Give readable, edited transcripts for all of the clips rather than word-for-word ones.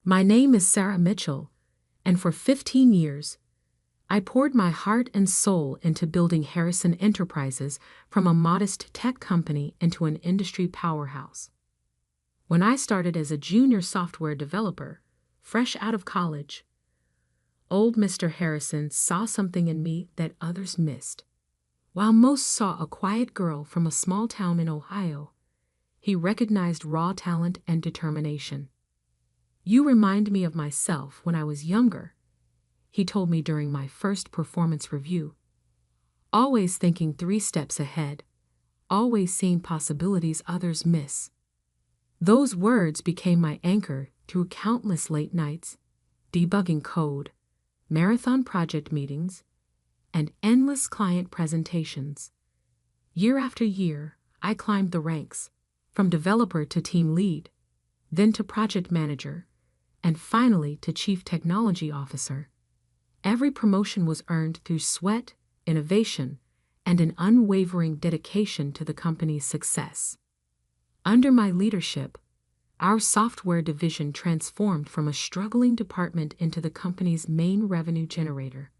My name is Sarah Mitchell, and for 15 years, I poured my heart and soul into building Harrison Enterprises from a modest tech company into an industry powerhouse. When I started as a junior software developer, fresh out of college, old Mr. Harrison saw something in me that others missed. While most saw a quiet girl from a small town in Ohio, he recognized raw talent and determination. "You remind me of myself when I was younger," he told me during my first performance review. "Always thinking 3 steps ahead, always seeing possibilities others miss." Those words became my anchor through countless late nights, debugging code, marathon project meetings, and endless client presentations. Year after year, I climbed the ranks, from developer to team lead, then to project manager, and finally to Chief Technology Officer. Every promotion was earned through sweat, innovation, and an unwavering dedication to the company's success. Under my leadership, our software division transformed from a struggling department into the company's main revenue generator.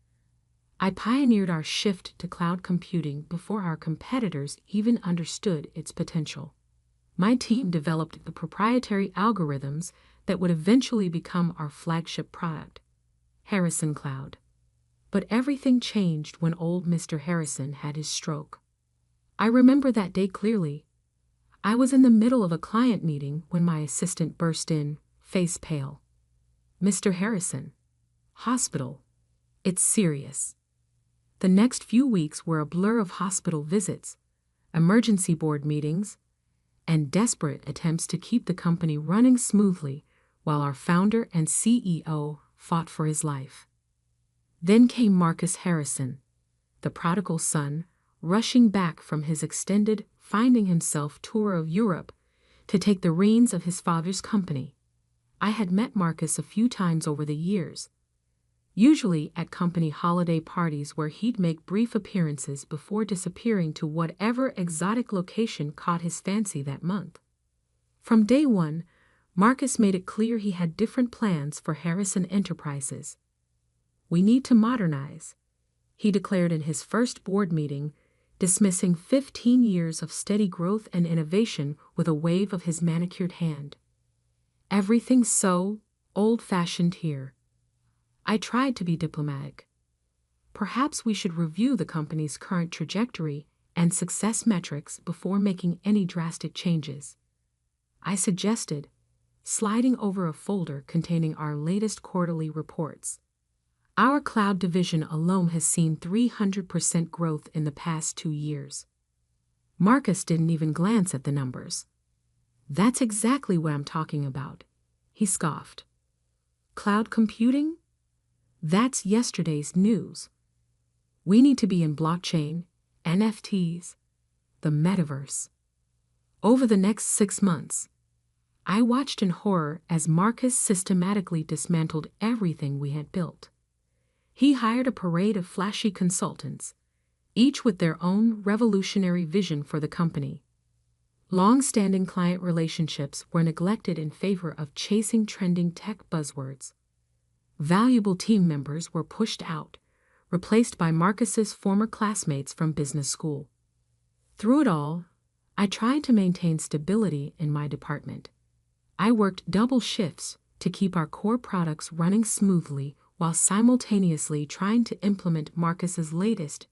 I pioneered our shift to cloud computing before our competitors even understood its potential. My team developed the proprietary algorithms that would eventually become our flagship product, Harrison Cloud. But everything changed when old Mr. Harrison had his stroke. I remember that day clearly. I was in the middle of a client meeting when my assistant burst in, face pale. "Mr. Harrison, hospital. It's serious." The next few weeks were a blur of hospital visits, emergency board meetings, and desperate attempts to keep the company running smoothly while our founder and CEO fought for his life. Then came Marcus Harrison, the prodigal son, rushing back from his extended, finding himself tour of Europe to take the reins of his father's company. I had met Marcus a few times over the years, usually at company holiday parties where he'd make brief appearances before disappearing to whatever exotic location caught his fancy that month. From day one, Marcus made it clear he had different plans for Harrison Enterprises. "We need to modernize," he declared in his first board meeting, dismissing 15 years of steady growth and innovation with a wave of his manicured hand. "Everything's so old-fashioned here." I tried to be diplomatic. "Perhaps we should review the company's current trajectory and success metrics before making any drastic changes," I suggested, sliding over a folder containing our latest quarterly reports. Our cloud division alone has seen 300% growth in the past 2 years. Marcus didn't even glance at the numbers. "That's exactly what I'm talking about," he scoffed. "Cloud computing? That's yesterday's news. We need to be in blockchain, NFTs, the metaverse." Over the next 6 months, I watched in horror as Marcus systematically dismantled everything we had built. He hired a parade of flashy consultants, each with their own revolutionary vision for the company. Long-standing client relationships were neglected in favor of chasing trending tech buzzwords. Valuable team members were pushed out, replaced by Marcus's former classmates from business school. Through it all, I tried to maintain stability in my department. I worked double shifts to keep our core products running smoothly while simultaneously trying to implement Marcus's latest,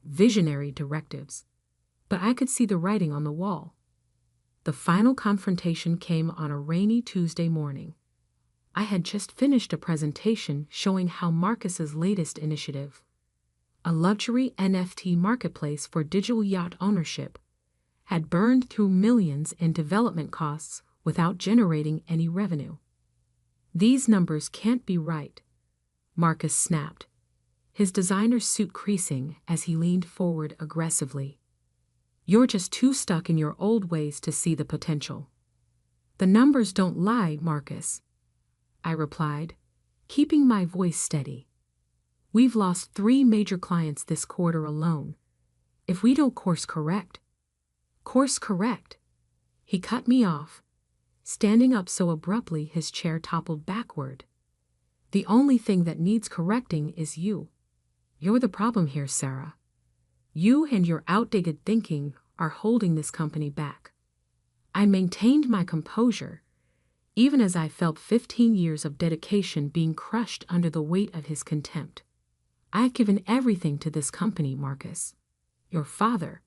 visionary directives. But I could see the writing on the wall. The final confrontation came on a rainy Tuesday morning. I had just finished a presentation showing how Marcus's latest initiative, a luxury NFT marketplace for digital yacht ownership, had burned through millions in development costs without generating any revenue. "These numbers can't be right," Marcus snapped, his designer suit creasing as he leaned forward aggressively. "You're just too stuck in your old ways to see the potential." "The numbers don't lie, Marcus," I replied, keeping my voice steady. "We've lost 3 major clients this quarter alone. If we don't course correct," he cut me off, standing up so abruptly his chair toppled backward. "The only thing that needs correcting is you. You're the problem here, Sarah. You and your outdated thinking are holding this company back." I maintained my composure, even as I felt 15 years of dedication being crushed under the weight of his contempt. "I've given everything to this company, Marcus. Your father—"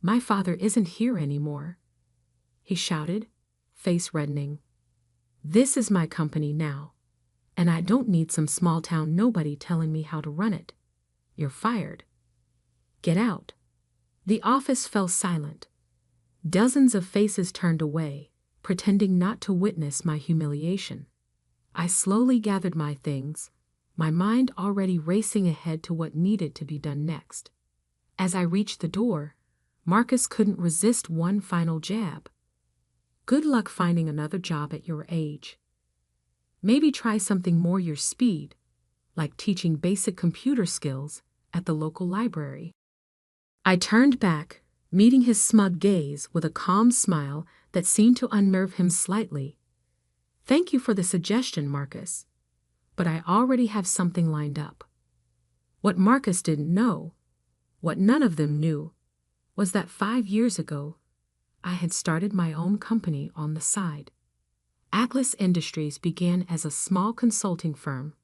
"My father isn't here anymore," he shouted, face reddening. "This is my company now, and I don't need some small-town nobody telling me how to run it. You're fired. Get out." The office fell silent. Dozens of faces turned away, pretending not to witness my humiliation. I slowly gathered my things, my mind already racing ahead to what needed to be done next. As I reached the door, Marcus couldn't resist one final jab. "Good luck finding another job at your age. Maybe try something more your speed, like teaching basic computer skills at the local library." I turned back, meeting his smug gaze with a calm smile that seemed to unnerve him slightly. "Thank you for the suggestion, Marcus, but I already have something lined up." What Marcus didn't know, what none of them knew, was that 5 years ago, I had started my own company on the side. Atlas Industries began as a small consulting firm,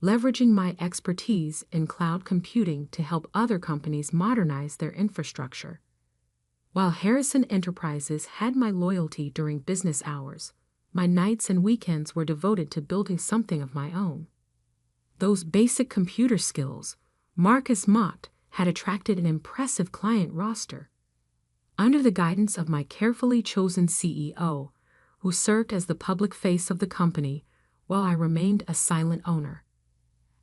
leveraging my expertise in cloud computing to help other companies modernize their infrastructure. While Harrison Enterprises had my loyalty during business hours, my nights and weekends were devoted to building something of my own. Those basic computer skills, Marcus mocked, had attracted an impressive client roster. Under the guidance of my carefully chosen CEO, who served as the public face of the company while I remained a silent owner,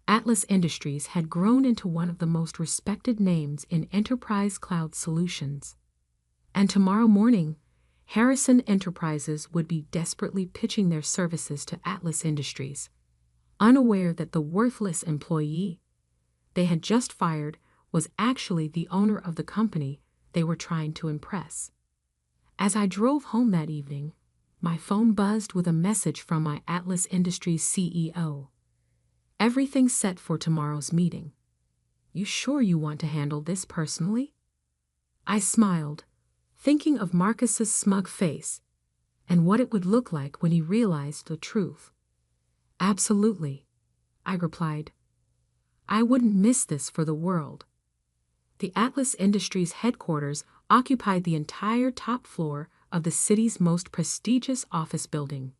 Atlas Industries had grown into one of the most respected names in enterprise cloud solutions. And tomorrow morning, Harrison Enterprises would be desperately pitching their services to Atlas Industries, unaware that the worthless employee they had just fired was actually the owner of the company they were trying to impress. As I drove home that evening, my phone buzzed with a message from my Atlas Industries CEO. "Everything's set for tomorrow's meeting. You sure you want to handle this personally?" I smiled, thinking of Marcus's smug face and what it would look like when he realized the truth. "Absolutely," I replied. I wouldn't miss this for the world. The Atlas Industries headquarters occupied the entire top floor of the city's most prestigious office building.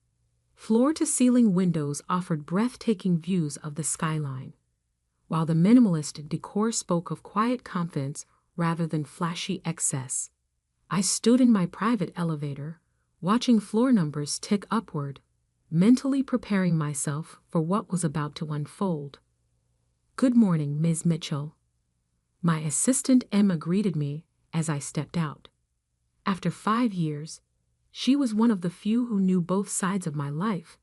Floor-to-ceiling windows offered breathtaking views of the skyline, while the minimalist decor spoke of quiet confidence rather than flashy excess. I stood in my private elevator, watching floor numbers tick upward, mentally preparing myself for what was about to unfold. "Good morning, Ms. Mitchell." My assistant Emma greeted me as I stepped out. After 5 years, she was one of the few who knew both sides of my life.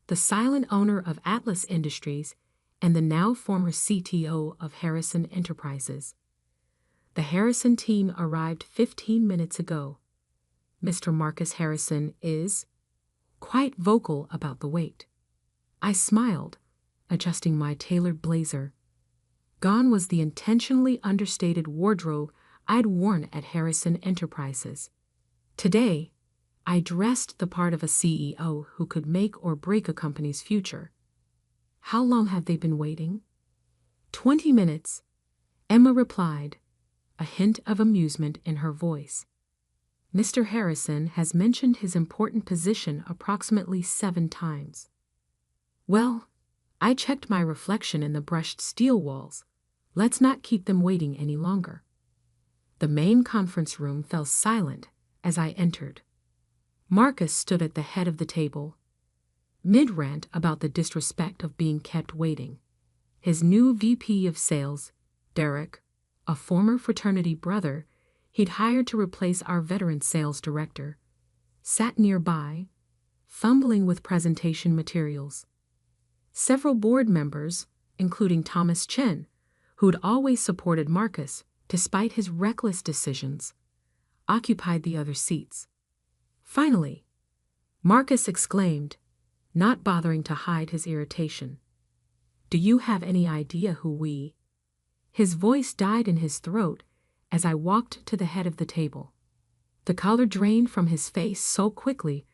The silent owner of Atlas Industries and the now former CTO of Harrison Enterprises. The Harrison team arrived 15 minutes ago. Mr. Marcus Harrison is quite vocal about the wait. I smiled, adjusting my tailored blazer. Gone was the intentionally understated wardrobe I'd worn at Harrison Enterprises. Today, I dressed the part of a CEO who could make or break a company's future. "How long have they been waiting?" 20 minutes, Emma replied, a hint of amusement in her voice. "Mr. Harrison has mentioned his important position approximately 7 times. Well, I checked my reflection in the brushed steel walls. Let's not keep them waiting any longer." The main conference room fell silent as I entered. Marcus stood at the head of the table, mid-rant about the disrespect of being kept waiting. His new VP of sales, Derek, a former fraternity brother he'd hired to replace our veteran sales director, sat nearby, fumbling with presentation materials. Several board members, including Thomas Chen, who'd always supported Marcus despite his reckless decisions, occupied the other seats. Finally, Marcus exclaimed, not bothering to hide his irritation. Do you have any idea who we? His voice died in his throat as I walked to the head of the table. The color drained from his face so quickly,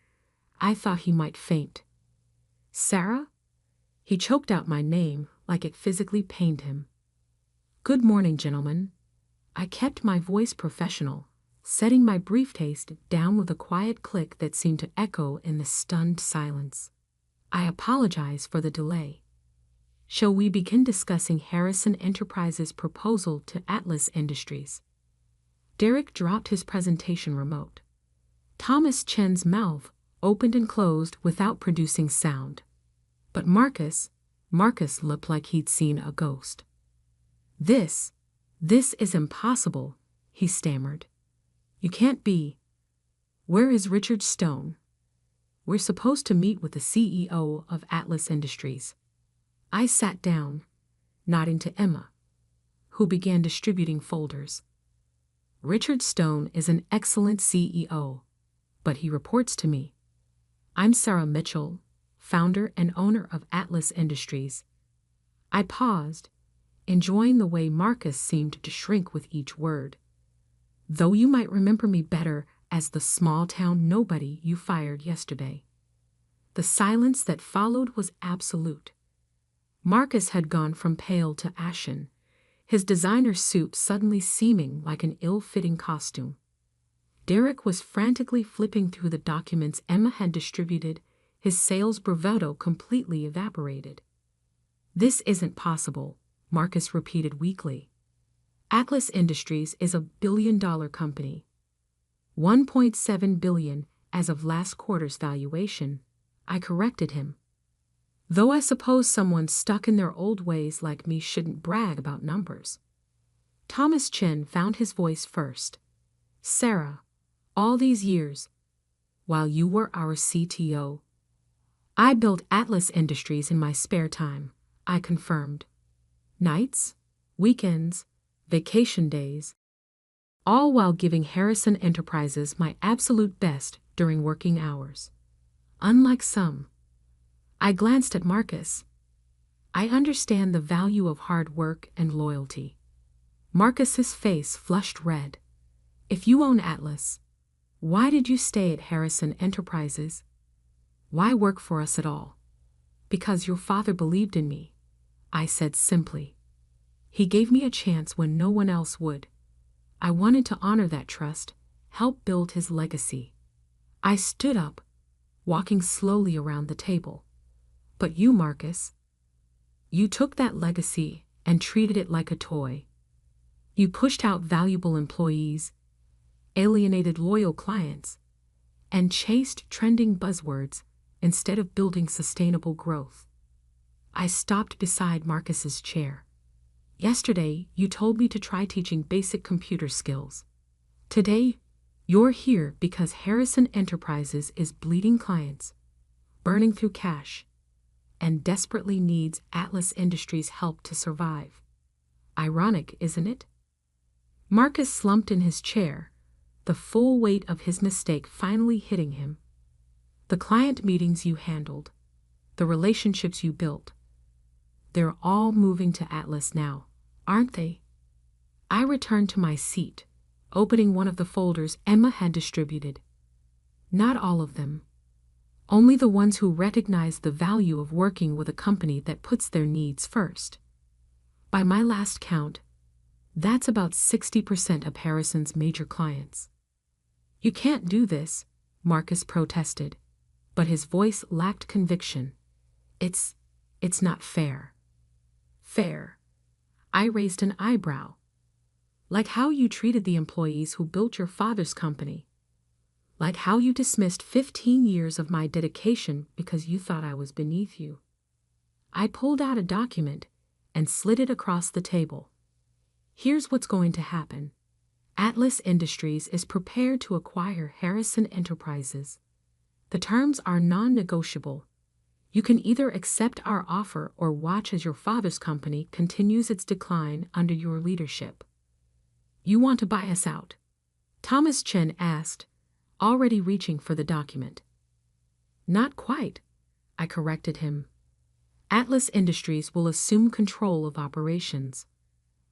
I thought he might faint. Sarah? He choked out my name like it physically pained him. Good morning, gentlemen. I kept my voice professional, setting my briefcase down with a quiet click that seemed to echo in the stunned silence. I apologize for the delay. Shall we begin discussing Harrison Enterprises' proposal to Atlas Industries? Derek dropped his presentation remote. Thomas Chen's mouth opened and closed without producing sound. But Marcus looked like he'd seen a ghost. This is impossible, he stammered. You can't be. Where is Richard Stone? We're supposed to meet with the CEO of Atlas Industries. I sat down, nodding to Emma, who began distributing folders. Richard Stone is an excellent CEO, but he reports to me. I'm Sarah Mitchell, founder and owner of Atlas Industries. I paused, enjoying the way Marcus seemed to shrink with each word. Though you might remember me better as the small-town nobody you fired yesterday. The silence that followed was absolute. Marcus had gone from pale to ashen, his designer suit suddenly seeming like an ill-fitting costume. Derek was frantically flipping through the documents Emma had distributed, his sales bravado completely evaporated. This isn't possible, Marcus repeated weakly. Atlas Industries is a billion-dollar company. $1.7 billion as of last quarter's valuation, I corrected him. Though I suppose someone stuck in their old ways like me shouldn't brag about numbers. Thomas Chen found his voice first. Sarah, all these years, while you were our CTO, I built Atlas Industries in my spare time, I confirmed. Nights, weekends, vacation days, all while giving Harrison Enterprises my absolute best during working hours. Unlike some. I glanced at Marcus. I understand the value of hard work and loyalty. Marcus's face flushed red. If you own Atlas, why did you stay at Harrison Enterprises? Why work for us at all? Because your father believed in me, I said simply. He gave me a chance when no one else would. I wanted to honor that trust, help build his legacy. I stood up, walking slowly around the table. But you, Marcus, you took that legacy and treated it like a toy. You pushed out valuable employees, alienated loyal clients, and chased trending buzzwords instead of building sustainable growth. I stopped beside Marcus's chair. Yesterday, you told me to try teaching basic computer skills. Today, you're here because Harrison Enterprises is bleeding clients, burning through cash, and desperately needs Atlas Industries' help to survive. Ironic, isn't it? Marcus slumped in his chair, the full weight of his mistake finally hitting him. The client meetings you handled, the relationships you built, they're all moving to Atlas now, aren't they? I returned to my seat, opening one of the folders Emma had distributed. Not all of them. Only the ones who recognize the value of working with a company that puts their needs first. By my last count, that's about 60% of Harrison's major clients. You can't do this, Marcus protested, but his voice lacked conviction. It's not fair. Fair. I raised an eyebrow. Like how you treated the employees who built your father's company. Like how you dismissed 15 years of my dedication because you thought I was beneath you. I pulled out a document and slid it across the table. Here's what's going to happen. Atlas Industries is prepared to acquire Harrison Enterprises. The terms are non-negotiable. You can either accept our offer or watch as your father's company continues its decline under your leadership. You want to buy us out? Thomas Chen asked, already reaching for the document. Not quite, I corrected him. Atlas Industries will assume control of operations.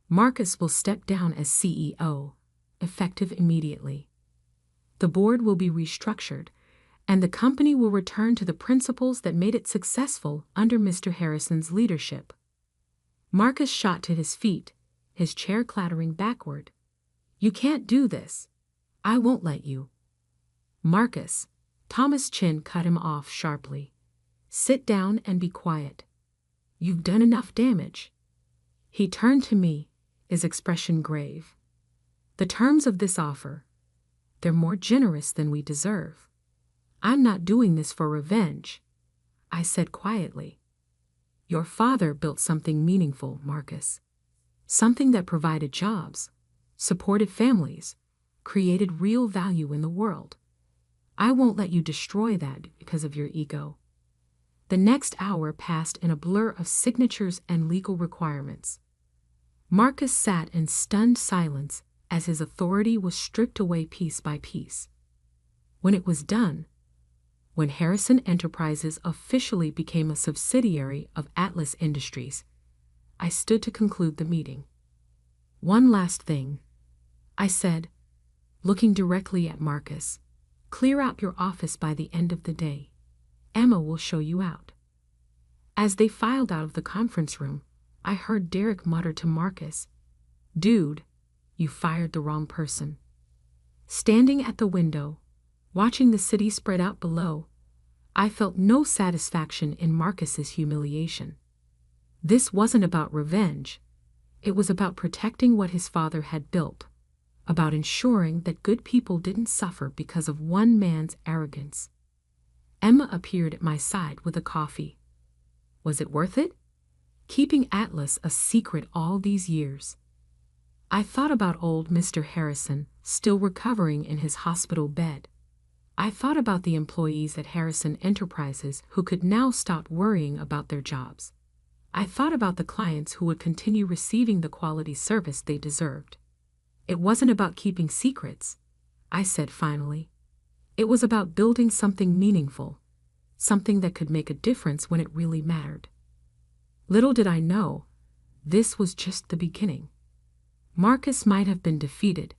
Marcus will step down as CEO, effective immediately. The board will be restructured, and the company will return to the principles that made it successful under Mr. Harrison's leadership. Marcus shot to his feet, his chair clattering backward. You can't do this. I won't let you. Marcus, Thomas Chin cut him off sharply. Sit down and be quiet. You've done enough damage. He turned to me, his expression grave. The terms of this offer, they're more generous than we deserve. I'm not doing this for revenge, I said quietly. Your father built something meaningful, Marcus. Something that provided jobs, supported families, created real value in the world. I won't let you destroy that because of your ego. The next hour passed in a blur of signatures and legal requirements. Marcus sat in stunned silence as his authority was stripped away piece by piece. When it was done, when Harrison Enterprises officially became a subsidiary of Atlas Industries, I stood to conclude the meeting. One last thing, I said, looking directly at Marcus. Clear out your office by the end of the day. Emma will show you out. As they filed out of the conference room, I heard Derek mutter to Marcus, Dude, you fired the wrong person. Standing at the window, watching the city spread out below, I felt no satisfaction in Marcus's humiliation. This wasn't about revenge. It was about protecting what his father had built, about ensuring that good people didn't suffer because of one man's arrogance. Emma appeared at my side with a coffee. Was it worth it? Keeping Atlas a secret all these years. I thought about old Mr. Harrison, still recovering in his hospital bed. I thought about the employees at Harrison Enterprises who could now stop worrying about their jobs. I thought about the clients who would continue receiving the quality service they deserved. It wasn't about keeping secrets, I said finally. It was about building something meaningful, something that could make a difference when it really mattered. Little did I know, this was just the beginning. Marcus might have been defeated,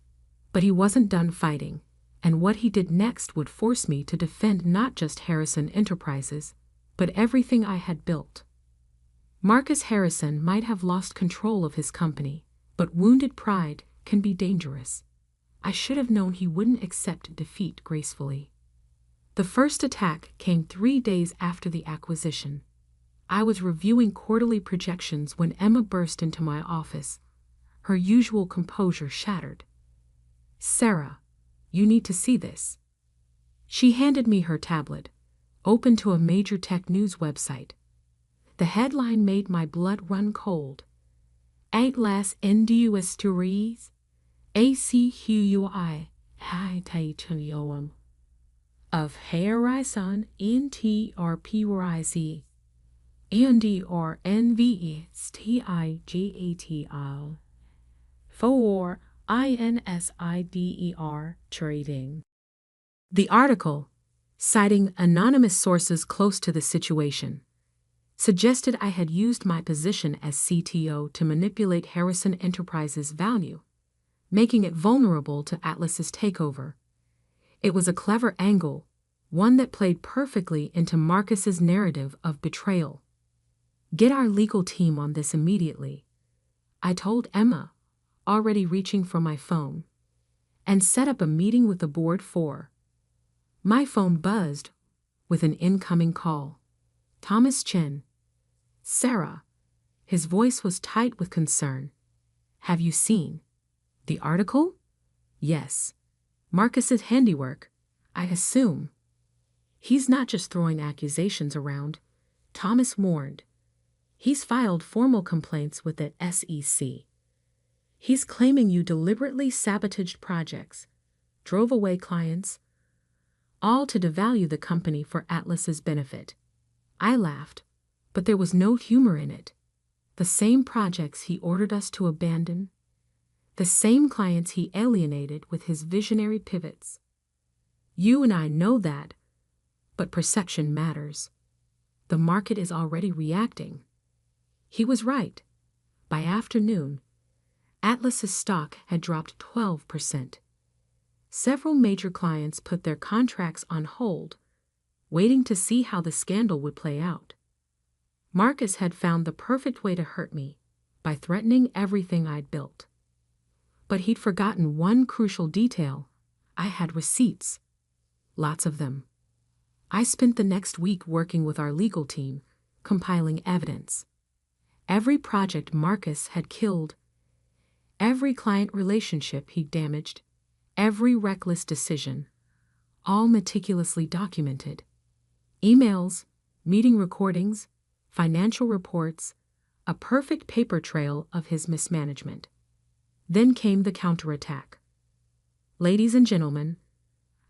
but he wasn't done fighting, and what he did next would force me to defend not just Harrison Enterprises, but everything I had built. Marcus Harrison might have lost control of his company, but wounded pride can be dangerous. I should have known he wouldn't accept defeat gracefully. The first attack came 3 days after the acquisition. I was reviewing quarterly projections when Emma burst into my office, her usual composure shattered. Sarah, you need to see this. She handed me her tablet, open to a major tech news website. The headline made my blood run cold. Atlas Industries, ACQUI, Titanium of Harrison Enterprises, NDRNVSTIGATL, for INSIDER Trading. The article, citing anonymous sources close to the situation, suggested I had used my position as CTO to manipulate Harrison Enterprises' value, making it vulnerable to Atlas's takeover. It was a clever angle, one that played perfectly into Marcus's narrative of betrayal. Get our legal team on this immediately, I told Emma, already reaching for my phone, and set up a meeting with the board for. My phone buzzed with an incoming call. Thomas Chin. Sarah. His voice was tight with concern. Have you seen the article? Yes. Marcus's handiwork, I assume. He's not just throwing accusations around, Thomas warned. He's filed formal complaints with the SEC. He's claiming you deliberately sabotaged projects, drove away clients, all to devalue the company for Atlas's benefit. I laughed, but there was no humor in it. The same projects he ordered us to abandon, the same clients he alienated with his visionary pivots. You and I know that, But perception matters. The market is already reacting. He was right. By afternoon, Atlas's stock had dropped 12%. Several major clients put their contracts on hold, waiting to see how the scandal would play out. Marcus had found the perfect way to hurt me, by threatening everything I'd built. But he'd forgotten one crucial detail. I had receipts. Lots of them. I spent the next week working with our legal team, compiling evidence. Every project Marcus had killed, every client relationship he'd damaged, every reckless decision, all meticulously documented. Emails, meeting recordings, financial reports, a perfect paper trail of his mismanagement. Then came the counterattack. Ladies and gentlemen,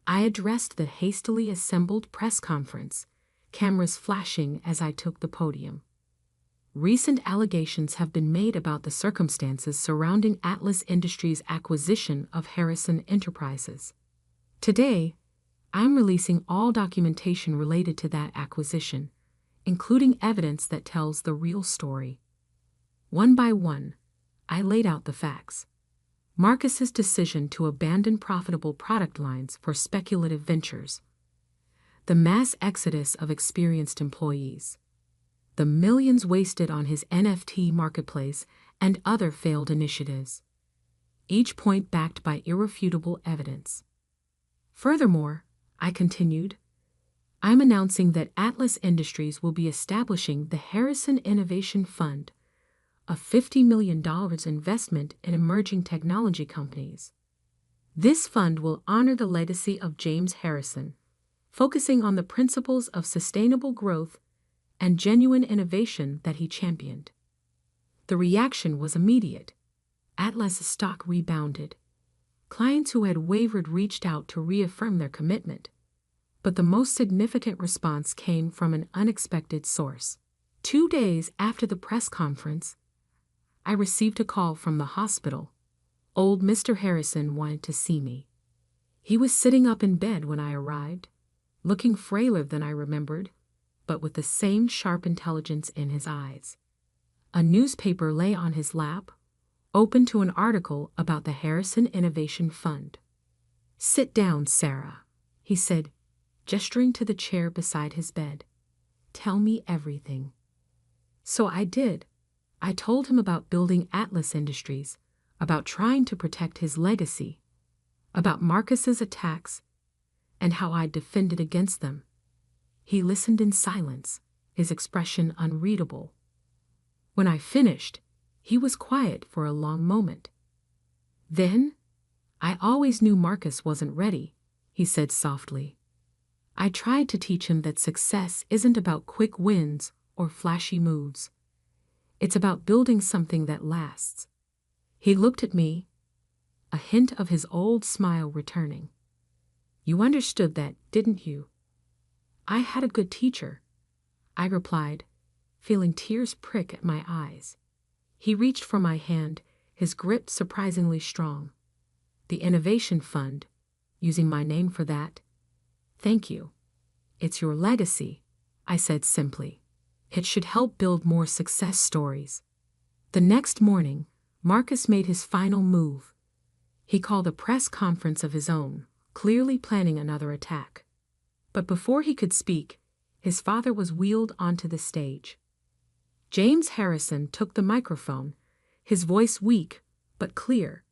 I addressed the hastily assembled press conference, cameras flashing as I took the podium. Recent allegations have been made about the circumstances surrounding Atlas Industries' acquisition of Harrison Enterprises. Today, I'm releasing all documentation related to that acquisition, including evidence that tells the real story. One by one, I laid out the facts. Marcus's decision to abandon profitable product lines for speculative ventures, the mass exodus of experienced employees, the millions wasted on his NFT marketplace and other failed initiatives, each point backed by irrefutable evidence. Furthermore, I continued, I'm announcing that Atlas Industries will be establishing the Harrison Innovation Fund, a $50 million investment in emerging technology companies. This fund will honor the legacy of James Harrison, focusing on the principles of sustainable growth and genuine innovation that he championed. The reaction was immediate. Atlas's stock rebounded. Clients who had wavered reached out to reaffirm their commitment. But the most significant response came from an unexpected source. 2 days after the press conference, I received a call from the hospital. Old Mr. Harrison wanted to see me. He was sitting up in bed when I arrived, looking frailer than I remembered, but with the same sharp intelligence in his eyes. A newspaper lay on his lap, open to an article about the Harrison Innovation Fund. "Sit down, Sarah," he said, gesturing to the chair beside his bed. "Tell me everything." So I did. I told him about building Atlas Industries, about trying to protect his legacy, about Marcus's attacks, and how I defended against them. He listened in silence, his expression unreadable. When I finished, he was quiet for a long moment. Then, "I always knew Marcus wasn't ready," he said softly. "I tried to teach him that success isn't about quick wins or flashy moves. It's about building something that lasts." He looked at me, a hint of his old smile returning. "You understood that, didn't you?" "I had a good teacher," I replied, feeling tears prick at my eyes. He reached for my hand, his grip surprisingly strong. "The Innovation Fund, using my name for that. Thank you. It's your legacy," I said simply. "It should help build more success stories." The next morning, Marcus made his final move. He called a press conference of his own, clearly planning another attack. But before he could speak, his father was wheeled onto the stage. James Harrison took the microphone, his voice weak but clear.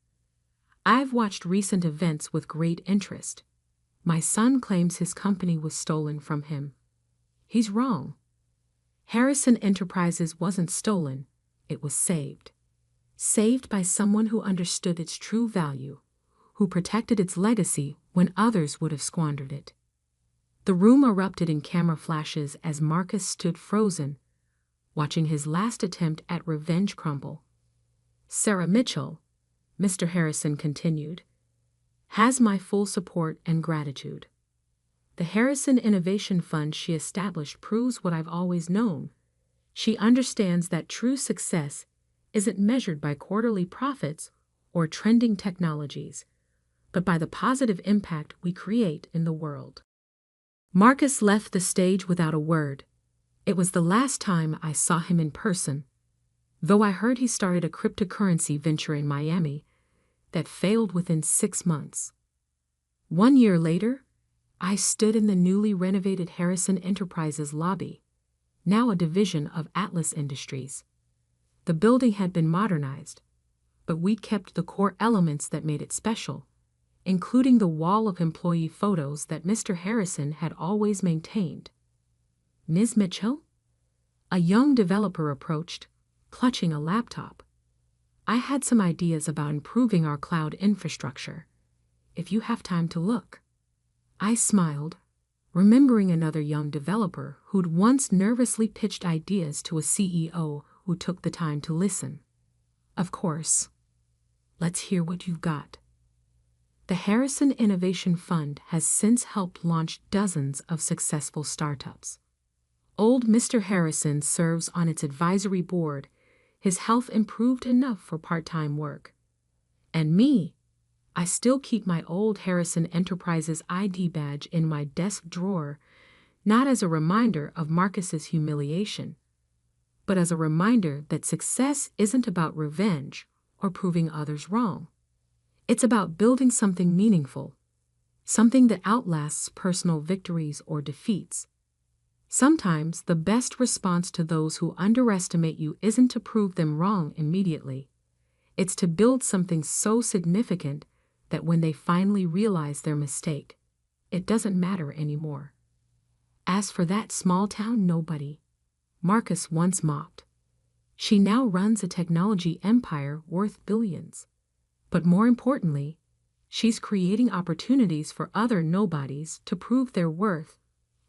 "I've watched recent events with great interest. My son claims his company was stolen from him. He's wrong. Harrison Enterprises wasn't stolen, it was saved. Saved by someone who understood its true value, who protected its legacy when others would have squandered it." The room erupted in camera flashes as Marcus stood frozen, watching his last attempt at revenge crumble. "Sarah Mitchell," Mr. Harrison continued, "has my full support and gratitude. The Harrison Innovation Fund she established proves what I've always known. She understands that true success isn't measured by quarterly profits or trending technologies, but by the positive impact we create in the world." Marcus left the stage without a word. It was the last time I saw him in person, though I heard he started a cryptocurrency venture in Miami that failed within 6 months. 1 year later, I stood in the newly renovated Harrison Enterprises lobby, now a division of Atlas Industries. The building had been modernized, but we kept the core elements that made it special, including the wall of employee photos that Mr. Harrison had always maintained. "Ms. Mitchell?" A young developer approached, clutching a laptop. "I had some ideas about improving our cloud infrastructure, if you have time to look." I smiled, remembering another young developer who'd once nervously pitched ideas to a CEO who took the time to listen. "Of course. Let's hear what you've got." The Harrison Innovation Fund has since helped launch dozens of successful startups. Old Mr. Harrison serves on its advisory board. His health improved enough for part-time work. And me, I still keep my old Harrison Enterprises ID badge in my desk drawer, not as a reminder of Marcus's humiliation, but as a reminder that success isn't about revenge or proving others wrong. It's about building something meaningful, something that outlasts personal victories or defeats. Sometimes the best response to those who underestimate you isn't to prove them wrong immediately. It's to build something so significant that when they finally realize their mistake, it doesn't matter anymore. As for that small-town nobody, Marcus once mocked, she now runs a technology empire worth billions. But more importantly, she's creating opportunities for other nobodies to prove their worth,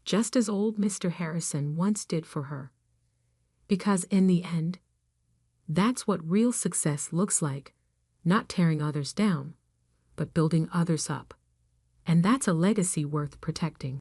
just as old Mr. Harrison once did for her. Because in the end, that's what real success looks like, not tearing others down, but building others up. And that's a legacy worth protecting.